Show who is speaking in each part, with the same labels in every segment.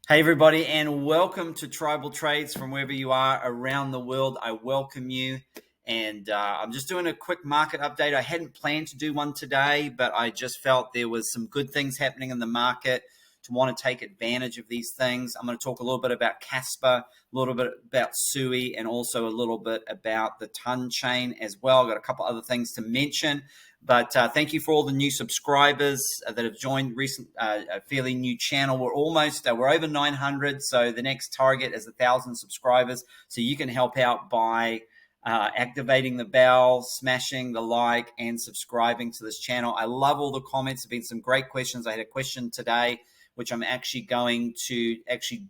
Speaker 1: Hey, everybody, and welcome to Tribal Trades from wherever you are around the world. I welcome you, and I'm just doing a quick market update. I hadn't planned to do one today, but I just felt there was some good things happening in the market to want to take advantage of these things. I'm going to talk a little bit about Kaspa, a little bit about Sui, and also a little bit about the Ton chain as well. I've got a couple other things to mention. But thank you for all the new subscribers that have joined a fairly new channel. We're over 900. So the next target is 1,000 subscribers. So you can help out by activating the bell, smashing the like, and subscribing to this channel. I love all the comments. There have been some great questions. I had a question today, which I'm actually going to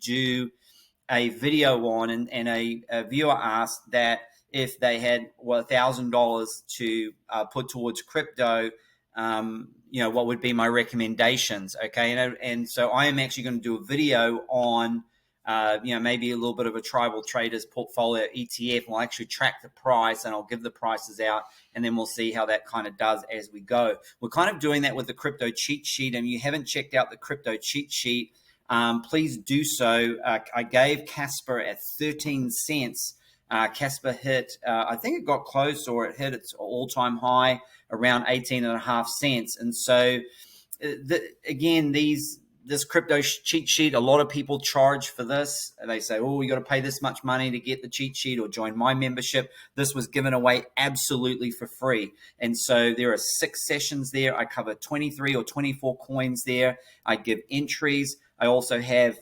Speaker 1: do a video on, and a viewer asked that if they had $1,000 to put towards crypto, what would be my recommendations? Okay, and so I am actually going to do a video on, maybe a little bit of a tribal traders portfolio ETF. We'll actually track the price, and I'll give the prices out, and then we'll see how that kind of does as we go. We're kind of doing that with the crypto cheat sheet, and if you haven't checked out the crypto cheat sheet, please do so. I gave Kaspa at 13 cents. Kaspa hit, I think it got close, or it hit its all-time high around 18.5 cents. And so, this crypto cheat sheet, a lot of people charge for this. They say, oh, you got to pay this much money to get the cheat sheet or join my membership. This was given away absolutely for free. And so there are 6 sessions there. I cover 23 or 24 coins there. I give entries. I also have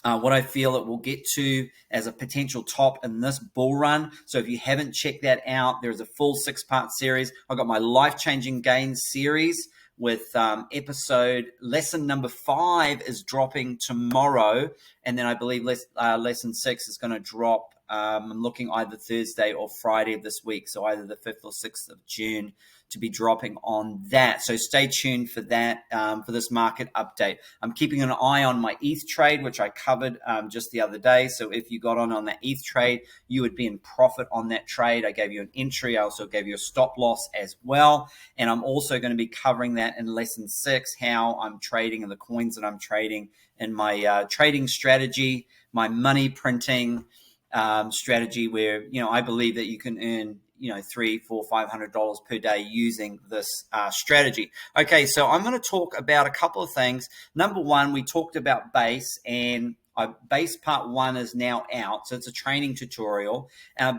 Speaker 1: what I feel it will get to as a potential top in this bull run. So if you haven't checked that out, there's a full 6-part series. I've got my life-changing gains series with lesson number 5 is dropping tomorrow. And then I believe lesson 6 is going to drop. I'm looking either Thursday or Friday of this week. So either the 5th or 6th of June to be dropping on that. So stay tuned for that, for this market update. I'm keeping an eye on my ETH trade, which I covered just the other day. So if you got on that ETH trade, you would be in profit on that trade. I gave you an entry. I also gave you a stop loss as well. And I'm also going to be covering that in lesson 6, how I'm trading and the coins that I'm trading in my trading strategy, my money printing strategy, where I believe that you can earn $300, $400, $500 per day using this strategy. Okay, so I'm going to talk about a couple of things. Number one, we talked about base, and base part 1 is now out, so it's a training tutorial.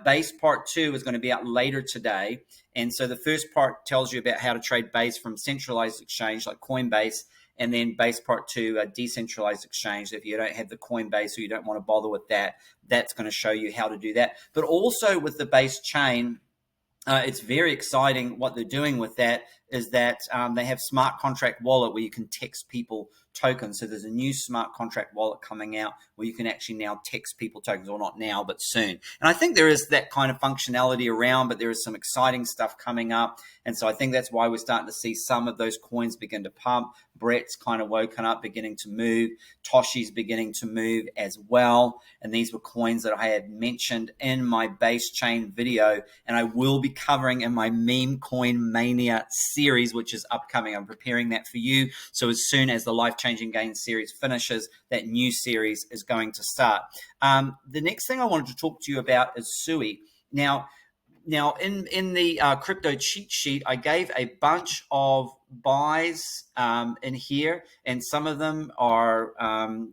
Speaker 1: Base part 2 is going to be out later today, and so the first part tells you about how to trade base from centralized exchange like Coinbase, and then base part 2, a decentralized exchange. If you don't have the Coinbase or you don't want to bother with that, that's going to show you how to do that. But also with the base chain, it's very exciting. What they're doing with that is that they have smart contract wallet where you can text people tokens. So there's a new smart contract wallet coming out where you can actually now text people tokens, or not now, but soon. And I think there is that kind of functionality around, but there is some exciting stuff coming up. And so I think that's why we're starting to see some of those coins begin to pump. Brett's kind of woken up, beginning to move. Toshi's beginning to move as well. And these were coins that I had mentioned in my base chain video, and I will be covering in my meme coin mania series, which is upcoming. I'm preparing that for you. So as soon as the life-changing gains series finishes, that new series is going to start. The next thing I wanted to talk to you about is Sui. Now in the crypto cheat sheet, I gave a bunch of buys in here, and some of them are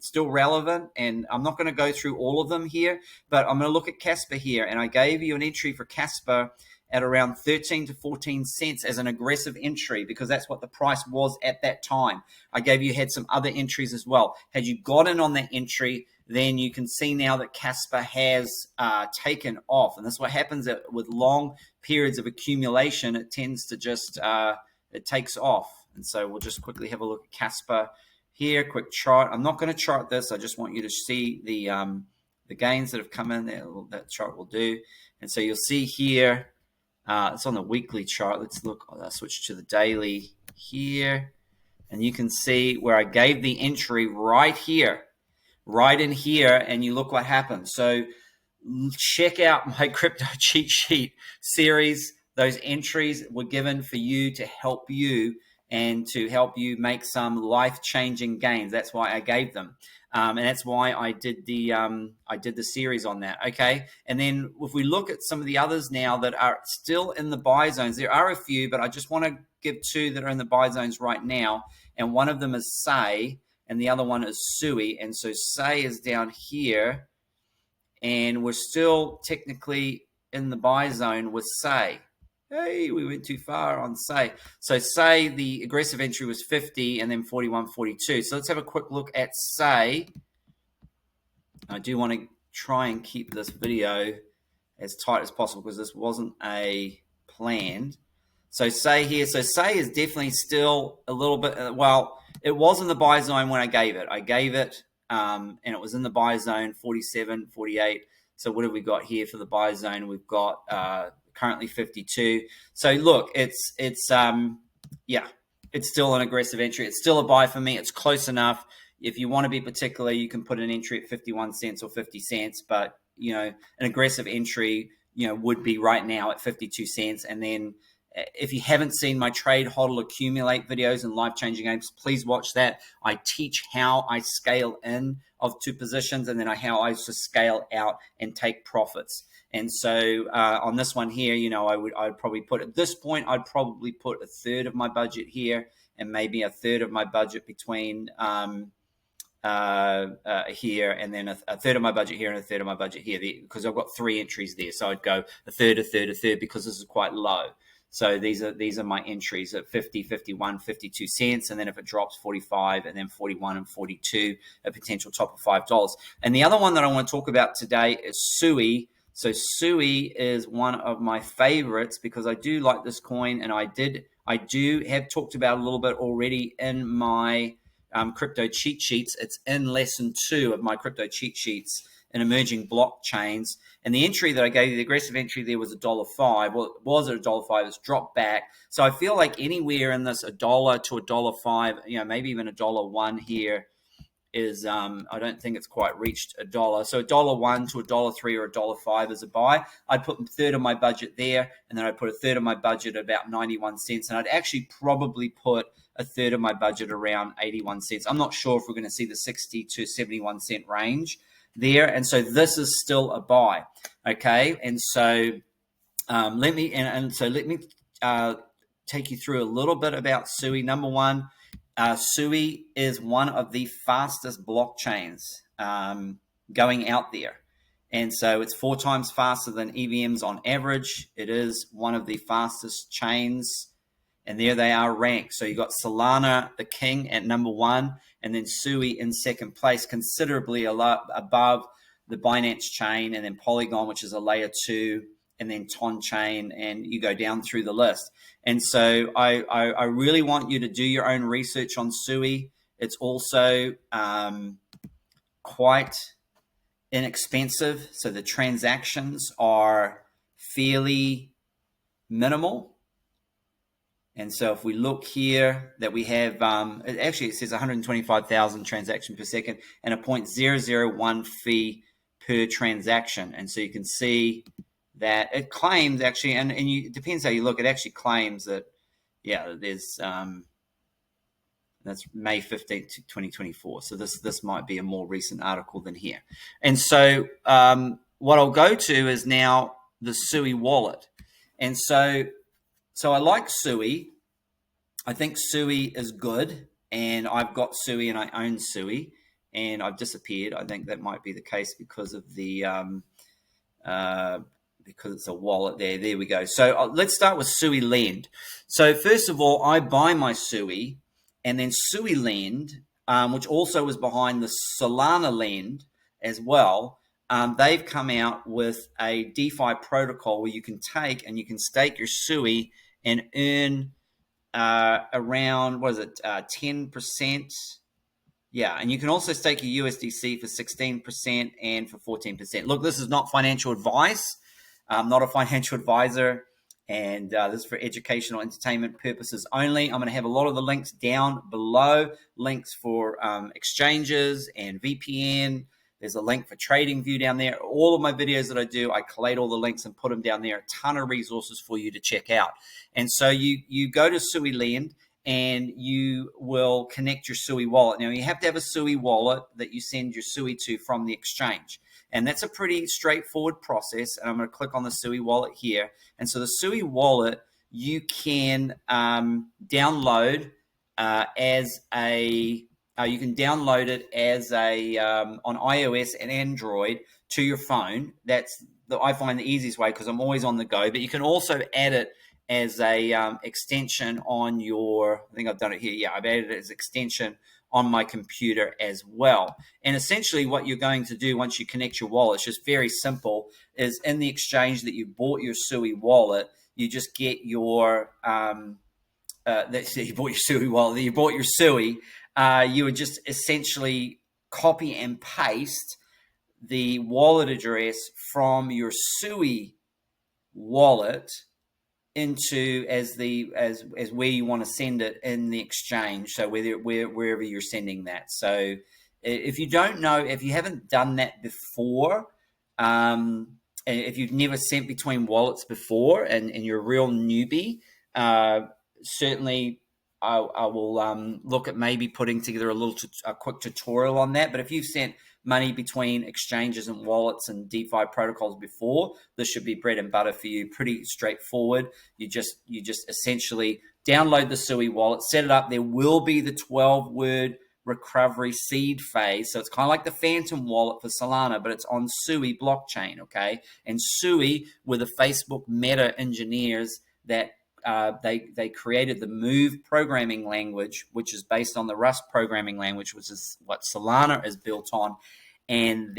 Speaker 1: still relevant, and I'm not going to go through all of them here, but I'm going to look at Kaspa here, and I gave you an entry for Kaspa at around 13 to 14 cents as an aggressive entry, because that's what the price was at that time. I had some other entries as well. Had you got in on that entry, then you can see now that Kaspa has taken off. And that's what happens with long periods of accumulation. It tends to just, it takes off. And so we'll just quickly have a look at Kaspa here, quick chart. I'm not going to chart this. I just want you to see the gains that have come in there. That chart will do. And so you'll see here, it's on the weekly chart. Let's look, I'll switch to the daily here. And you can see where I gave the entry right here. Right in here, and you look what happens. So check out my crypto cheat sheet series. Those entries were given for you to help you and to help you make some life-changing gains. That's why I gave them. And that's why I did the series on that. Okay, and then if we look at some of the others now that are still in the buy zones, there are a few, but I just want to give two that are in the buy zones right now. And one of them is Sui, and the other one is Sui. And so Sui is down here, and we're still technically in the buy zone with Sui. Hey, we went too far on Sui. So Sui, the aggressive entry was 50 and then 41, 42. So let's have a quick look at Sui. I do want to try and keep this video as tight as possible because this wasn't a planned. So Sui here. So Sui is definitely still a little bit, well, it was in the buy zone when I gave it. And it was in the buy zone, 47, 48. So what have we got here for the buy zone? We've got currently 52. So look, it's still an aggressive entry. It's still a buy for me. It's close enough. If you want to be particular, you can put an entry at 51 cents or 50 cents. But an aggressive entry, would be right now at 52 cents. And then if you haven't seen my trade hodl accumulate videos and life-changing games, please watch that. I teach how I scale in of two positions and then how I just scale out and take profits. And so on this one here, I'd probably put at this point, I'd probably put a third of my budget here and maybe a third of my budget between here, and then a third of my budget here and a third of my budget here, because I've got three entries there. So I'd go a third, a third, a third, because this is quite low. So these are my entries at 50, 51, 52 cents. And then if it drops, 45, and then 41 and 42, a potential top of $5. And the other one that I want to talk about today is Sui. So Sui is one of my favorites because I do like this coin, and I do have talked about it a little bit already in my crypto cheat sheets. It's in lesson 2 of my crypto cheat sheets in emerging blockchains. And the entry that I gave you, the aggressive entry there was $1.05. Well, it was at $1.05. It's dropped back. So I feel like anywhere in this $1 to $1.05, maybe even $1.01 here is I don't think it's quite reached $1. So $1.01 to $1.03 or $1.05 is a buy. I'd put a third of my budget there, and then I'd put a third of my budget at about 91 cents, and I'd actually probably put a third of my budget around 81 cents. I'm not sure if we're going to see the 60 to 71 cent range there, and so this is still a buy. Okay, and so let me take you through a little bit about Sui. Number one, Sui is one of the fastest blockchains going out there. And so it's 4 times faster than EVMs on average. It is one of the fastest chains. And there they are ranked. So you got Solana, the king, at number 1, and then Sui in second place, considerably a lot above the Binance chain, and then Polygon, which is a layer 2, and then Ton chain, and you go down through the list. And so I really want you to do your own research on Sui. It's also quite inexpensive, so the transactions are fairly minimal. And so if we look here that we have, it says 125,000 transactions per second and a 0.001 fee per transaction. And so you can see that it claims actually, and it depends how you look, it actually claims that, there's, that's May 15th, 2024. So this might be a more recent article than here. And so what I'll go to is now the Sui wallet. And so I like Sui. I think Sui is good, and I've got Sui and I own Sui, and I've disappeared. I think that might be the case because of the because it's a wallet there. There we go. So let's start with Sui Lend. So first of all, I buy my Sui, and then Sui Lend, which also was behind the Solana Lend as well. They've come out with a DeFi protocol where you can take and you can stake your Sui and earn around, 10%? Yeah, and you can also stake your USDC for 16% and for 14%. Look, this is not financial advice. I'm not a financial advisor, and this is for educational entertainment purposes only. I'm going to have a lot of the links down below, links for exchanges and VPN. There's a link for TradingView down there. All of my videos that I do, I collate all the links and put them down there. A ton of resources for you to check out. And so you go to Sui Lend, and you will connect your Sui wallet. Now, you have to have a Sui wallet that you send your Sui to from the exchange. And that's a pretty straightforward process. And I'm going to click on the Sui wallet here. And so the Sui wallet, you can download as a you can download it as a on iOS and Android to your phone. That's I find the easiest way because I'm always on the go. But you can also add it as a extension on your. I think I've done it here. Yeah, I've added it as extension on my computer as well. And essentially, what you're going to do once you connect your wallet, it's just very simple. Is in the exchange that you bought your Sui wallet, you just get your you bought your Sui wallet. You bought your Sui. You would just essentially copy and paste the wallet address from your Sui wallet into as where you want to send it in the exchange. So wherever you're sending that. So if you don't know, if you haven't done that before, if you've never sent between wallets before and you're a real newbie, certainly I will look at maybe putting together a quick tutorial on that. But if you've sent money between exchanges and wallets and DeFi protocols before, this should be bread and butter for you. Pretty straightforward. You just essentially download the Sui wallet, set it up. There will be the 12-word recovery seed phase. So it's kind of like the Phantom wallet for Solana, but it's on Sui blockchain, okay? And Sui were the Facebook Meta engineers that they created the Move programming language, which is based on the Rust programming language, which is what Solana is built on. And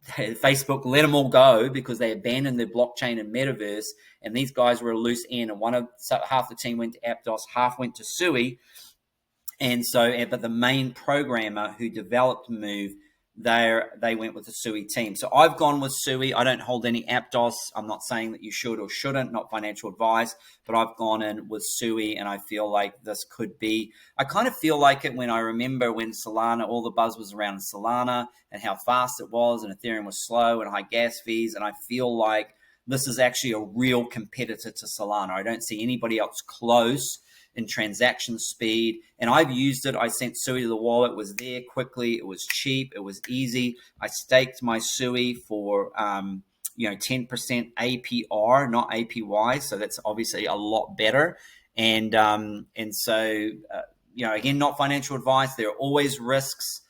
Speaker 1: Facebook let them all go because they abandoned their blockchain and metaverse. And these guys were a loose end. And half the team went to Aptos, half went to Sui. And so, but the main programmer who developed Move, they went with the Sui team. So I've gone with Sui. I don't hold any Aptos. I'm not saying that you should or shouldn't, not financial advice, but I've gone in with Sui, and I feel like this could be, I kind of feel like it when I remember when Solana, all the buzz was around Solana and how fast it was, and Ethereum was slow and high gas fees, and I feel like this is actually a real competitor to Solana. I don't see anybody else close in transaction speed, and I've used it. I sent Sui to the wallet, it was there quickly, it was cheap, it was easy. I staked my Sui for 10% APR, not APY, so that's obviously a lot better. And so again, not financial advice. There are always risks.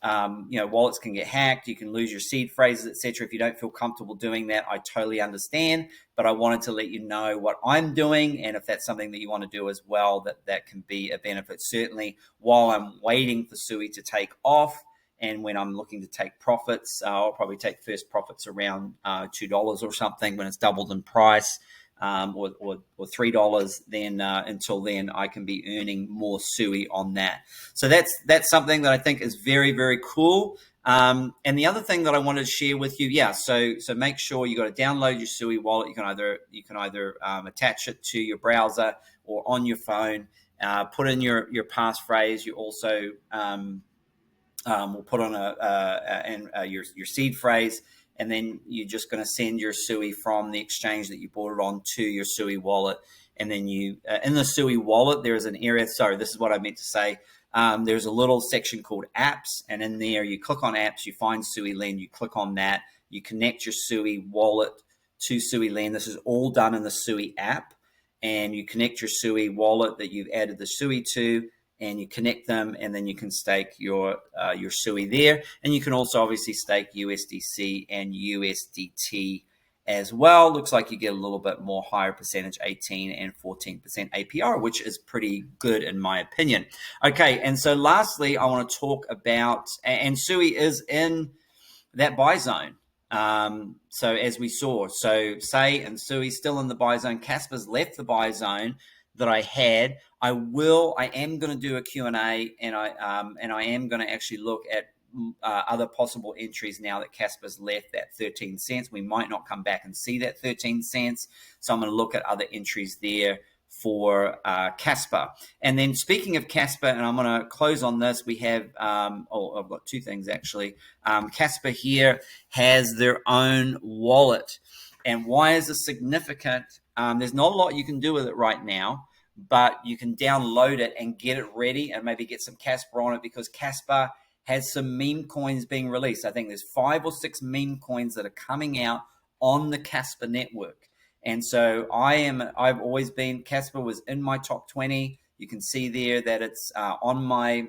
Speaker 1: Wallets can get hacked. You can lose your seed phrases, etc. If you don't feel comfortable doing that, I totally understand. But I wanted to let you know what I'm doing, and if that's something that you want to do as well, that can be a benefit. Certainly, while I'm waiting for Sui to take off, and when I'm looking to take profits, I'll probably take first profits around $2 or something when it's doubled in price. Or $3, then until then I can be earning more Sui on that. So that's something that I think is very, very cool. And the other thing that I wanted to share with you, so make sure you got to download your Sui wallet. You can either attach it to your browser or on your phone. Put in your passphrase. You also will put on your seed phrase. And then you're just going to send your Sui from the exchange that you bought it on to your Sui wallet. And then you, in the Sui wallet, there is an area. Sorry, this is what I meant to say. There's a little section called apps. And in there, you click on apps, you find Suilend, you click on that, you connect your Sui wallet to Suilend. This is all done in the Sui app. And you connect your Sui wallet that you've added the Sui to, and you connect them, and then you can stake your Sui there. And you can also obviously stake USDC and USDT as well. Looks like you get a little bit more higher percentage, 18 and 14% APR, which is pretty good in my opinion. Okay, and so lastly, I want to talk about, and Sui is in that buy zone. So as we saw, so Say and Sui still in the buy zone. Kaspa's left the buy zone that I had. I am going to do a Q&A, and I am going to actually look at other possible entries now that Kaspa's left that 13 cents. We might not come back and see that 13 cents. So I'm going to look at other entries there for Kaspa. And then speaking of Kaspa, and I'm going to close on this, we have, I've got two things actually. Kaspa here has their own wallet. And why is this significant? There's not a lot you can do with it right now, but you can download it and get it ready and maybe get some Kaspa on it, because Kaspa has some meme coins being released. I think there's 5 or 6 meme coins that are coming out on the Kaspa network. And so I've always been, Kaspa was in my top 20. You can see there that it's on my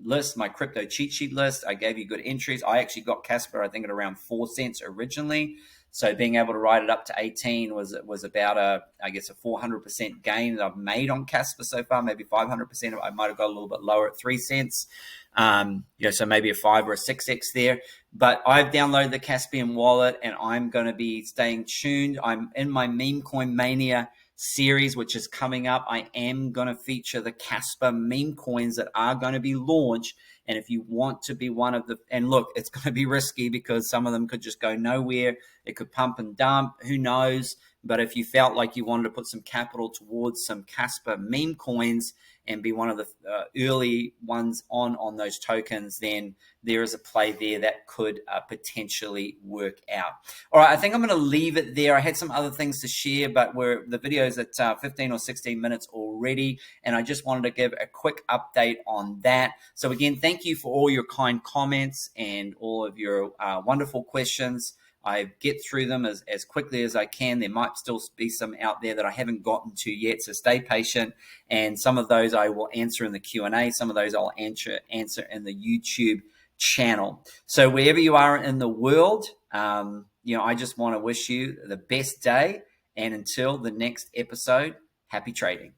Speaker 1: list, my crypto cheat sheet list. I gave you good entries. I actually got Kaspa, I think, at around 4 cents originally. So being able to ride it up to 18 was about a 400% gain that I've made on Kaspa so far, maybe 500%. I might have got a little bit lower at 3 cents. So maybe a 5 or a 6x there. But I've downloaded the Caspian wallet, and I'm going to be staying tuned. I'm in my meme coin mania series, which is coming up. I am going to feature the Kaspa meme coins that are going to be launched. And if you want to be one of the, and look, it's going to be risky because some of them could just go nowhere. It could pump and dump, who knows? But if you felt like you wanted to put some capital towards some Kaspa meme coins and be one of the early ones on those tokens, then there is a play there that could potentially work out. All right, I think I'm going to leave it there. I had some other things to share, but the video's at 15 or 16 minutes already, and I just wanted to give a quick update on that. So again, thank you for all your kind comments and all of your wonderful questions. I get through them as quickly as I can. There might still be some out there that I haven't gotten to yet, so stay patient. And some of those I will answer in the Q&A. Some of those I'll answer in the YouTube channel. So wherever you are in the world, I just want to wish you the best day. And until the next episode, happy trading.